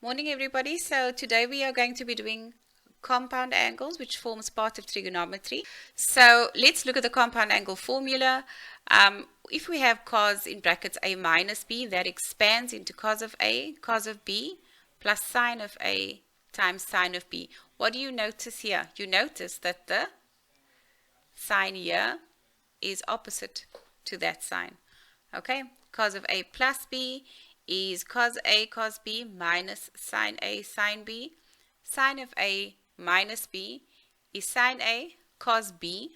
Morning everybody. So today we are going to be doing compound angles, which forms part of trigonometry. So let's look at the compound angle formula. If we have cos in brackets a minus b, that expands into cos of a, cos of b, plus sine of a times sine of b. What do you notice here? You notice that the sign here is opposite to that sign. Okay, cos of a plus b is cos a cos b minus sine a sine b. Sine of a minus b is sine a cos b.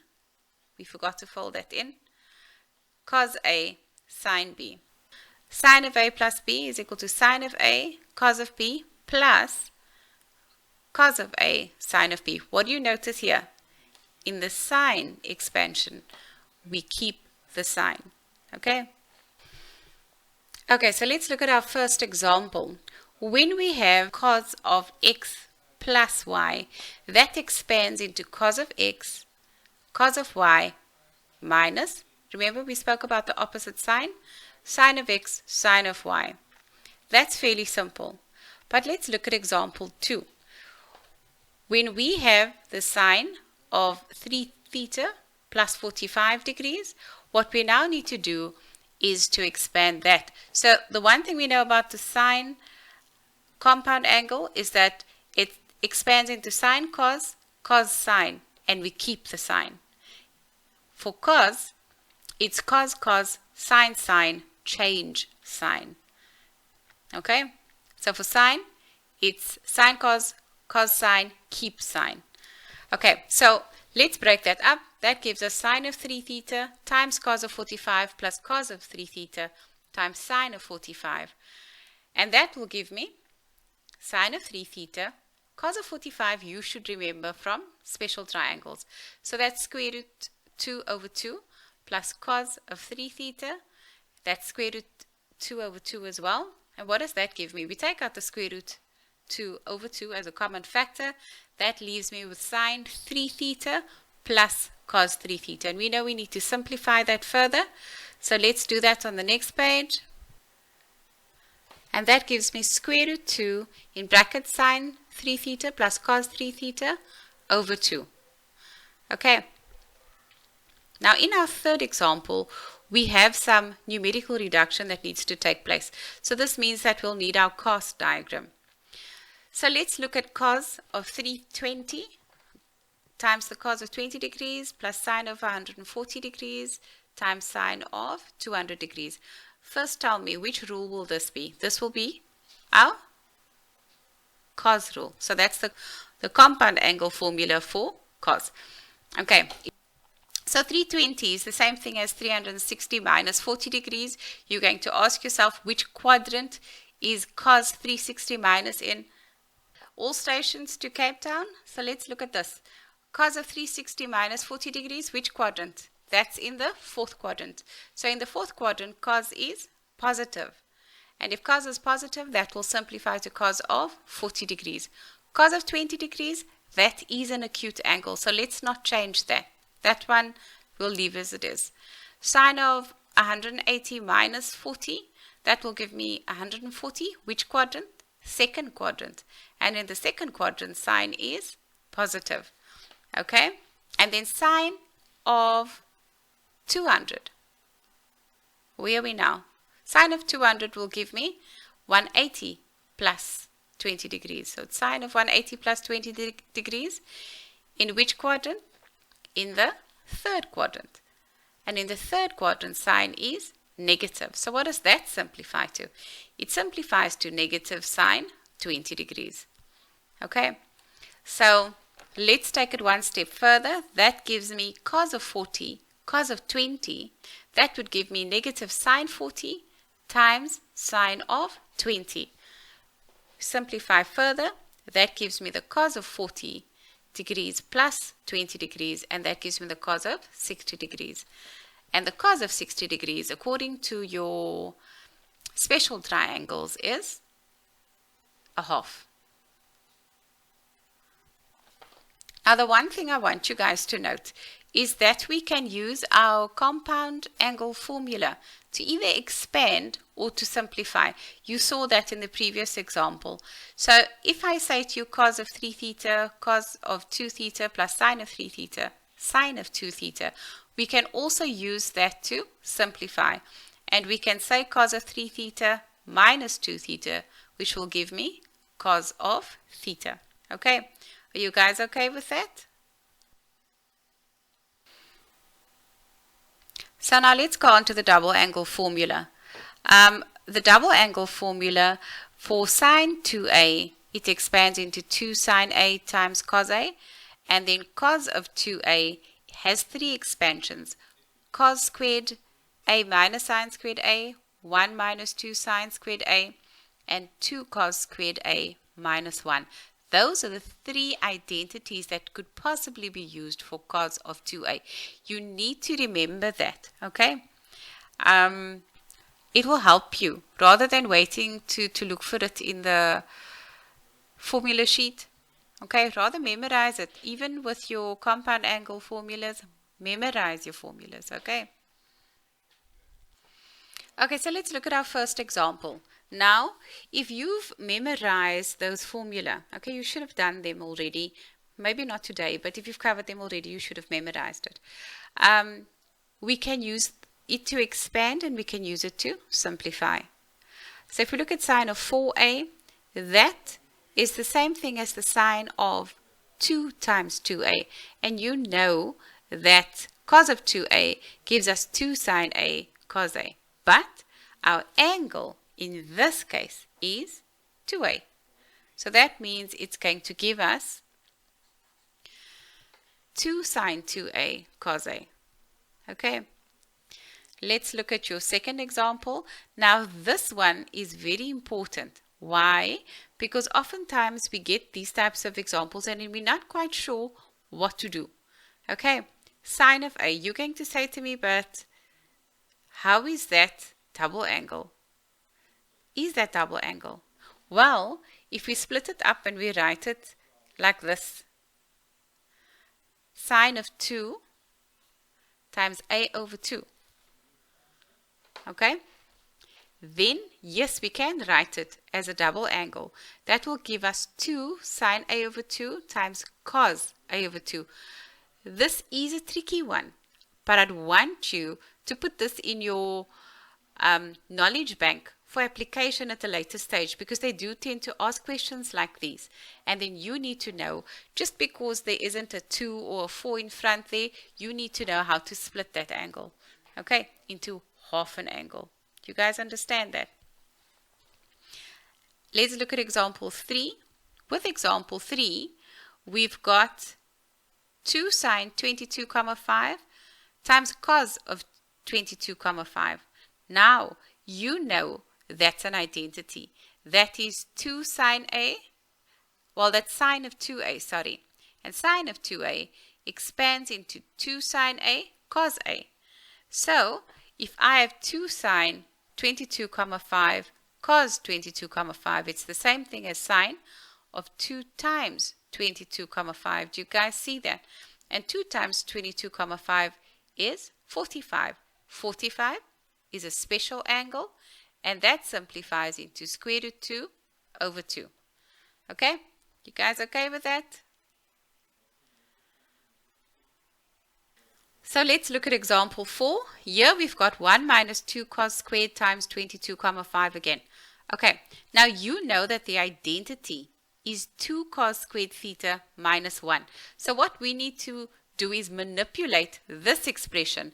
We forgot to fold that in. Cos a sine b. Sine of a plus b is equal to sine of a cos of b plus cos of a sine of b. What do you notice here? In the sine expansion, we keep the sign. Okay? Okay, so let's look at our first example. When we have cos of x plus y, that expands into cos of x, cos of y, minus, remember we spoke about the opposite sign, sine of x, sine of y. That's fairly simple. But let's look at example 2. When we have the sine of 3 theta plus 45 degrees, what we now need to do is to expand that. So the one thing we know about the sine compound angle is that it expands into sine cos, cos sine, and we keep the sine. For cos, it's cos cos, sine sine, change sine. Okay? So for sine, it's sine cos, cos sine, keep sine. Okay, so let's break that up. That gives us sine of 3 theta times cos of 45 plus cos of 3 theta times sine of 45. And that will give me sine of 3 theta. Cos of 45 you should remember from special triangles. So that's square root 2 over 2 plus cos of 3 theta. That's square root 2 over 2 as well. And what does that give me? We take out the square root 2 over 2 as a common factor. That leaves me with sine 3 theta plus cos 3 theta. And we know we need to simplify that further. So let's do that on the next page. And that gives me square root 2 in brackets sine 3 theta plus cos 3 theta over 2. Okay. Now in our third example, we have some numerical reduction that needs to take place. So this means that we'll need our cos diagram. So let's look at cos of 320 times the cos of 20 degrees plus sine of 140 degrees times sine of 200 degrees. First tell me, which rule will this be? This will be our cos rule. So that's the compound angle formula for cos. Okay. So 320 is the same thing as 360 minus 40 degrees. You're going to ask yourself which quadrant is cos 360 minus in all stations to Cape Town. So let's look at this. Cos of 360 minus 40 degrees, which quadrant? That's in the fourth quadrant. So in the fourth quadrant, cos is positive. And if cos is positive, that will simplify to cos of 40 degrees. Cos of 20 degrees, that is an acute angle. So let's not change that. That one we'll leave as it is. Sine of 180 minus 40, that will give me 140. Which quadrant? Second quadrant. And in the second quadrant, sine is positive. Okay? And then sine of 200. Where are we now? Sine of 200 will give me 180 plus 20 degrees. So it's sine of 180 plus 20 degrees. In which quadrant? In the third quadrant. And in the third quadrant, sine is negative. So what does that simplify to? It simplifies to negative sine 20 degrees. Okay? So let's take it one step further. That gives me cos of 40, cos of 20. That would give me negative sine 40 times sine of 20. Simplify further. That gives me the cos of 40 degrees plus 20 degrees. And that gives me the cos of 60 degrees. And the cos of 60 degrees, according to your special triangles, is a half. Now the one thing I want you guys to note is that we can use our compound angle formula to either expand or to simplify. You saw that in the previous example. So if I say to you cos of 3 theta, cos of 2 theta plus sine of 3 theta, sine of 2 theta, we can also use that to simplify. And we can say cos of 3 theta minus 2 theta, which will give me cos of theta. Okay, are you guys okay with that? So now let's go on to the double angle formula. The double angle formula for sine 2a, it expands into 2 sine a times cos a, and then cos of 2a has 3 expansions: cos squared a minus sine squared a, 1 minus 2 sine squared a, and 2 cos squared a minus 1. Those are the 3 identities that could possibly be used for cos of 2a. You need to remember that, okay? It will help you rather than waiting to look for it in the formula sheet. Okay, rather memorize it. Even with your compound angle formulas, memorize your formulas, okay? Okay, so let's look at our first example. Now, if you've memorized those formula, okay, you should have done them already. Maybe not today, but if you've covered them already, you should have memorized it. We can use it to expand and we can use it to simplify. So if we look at sine of 4a, that is the same thing as the sine of 2 times 2a. And you know that cos of 2a gives us 2 sine a cos a. But our angle in this case is 2a. So that means it's going to give us 2 sine 2a cos a. Okay. Let's look at your second example. Now this one is very important. Why? Because oftentimes we get these types of examples and we're not quite sure what to do. Okay. Sine of a. You're going to say to me, but how is that double angle? Is that double angle? Well, if we split it up and we write it like this, sine of 2 times a over 2. Okay? Then, yes, we can write it as a double angle. That will give us 2 sine a over 2 times cos a over 2. This is a tricky one, but I'd want you to put this in your knowledge bank for application at a later stage, because they do tend to ask questions like these. And then you need to know, just because there isn't a 2 or a 4 in front there, you need to know how to split that angle, okay, into half an angle. Do you guys understand that? Let's look at example 3. With example 3, we've got 2 sine 22, 5 times cos of 22, 5. Now, you know that's an identity. That is 2 sine a, well, that's sine of 2a, sorry. And sine of 2a expands into 2 sine a cos a. So, if I have 2 sine 22, 5 cos 22, 5, it's the same thing as sine of 2 times 22, 5. Do you guys see that? And 2 times 22, 5 is 45. 45 is a special angle, and that simplifies into square root 2 over 2. Okay? You guys okay with that? So let's look at example 4. Here we've got 1 minus 2 cos squared times 22, 5 again. Okay, now you know that the identity is 2 cos squared theta minus 1. So what we need to do is manipulate this expression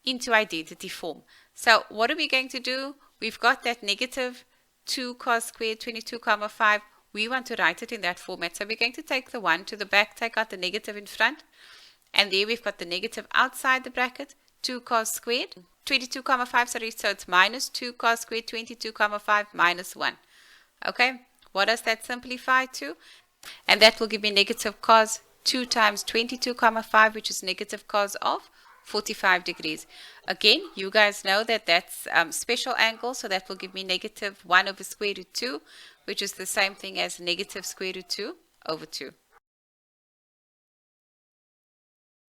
into identity form. So what are we going to do? We've got that negative 2 cos squared 22, 5. We want to write it in that format. So we're going to take the 1 to the back, take out the negative in front. And there we've got the negative outside the bracket, 2 cos squared 22, 5, sorry. So it's minus 2 cos squared 22, 5 minus 1. Okay, what does that simplify to? And that will give me negative cos 2 times 22, 5, which is negative cos of 45 degrees. Again, you guys know that that's special angle, so that will give me negative 1 over square root 2, which is the same thing as negative square root 2 over 2.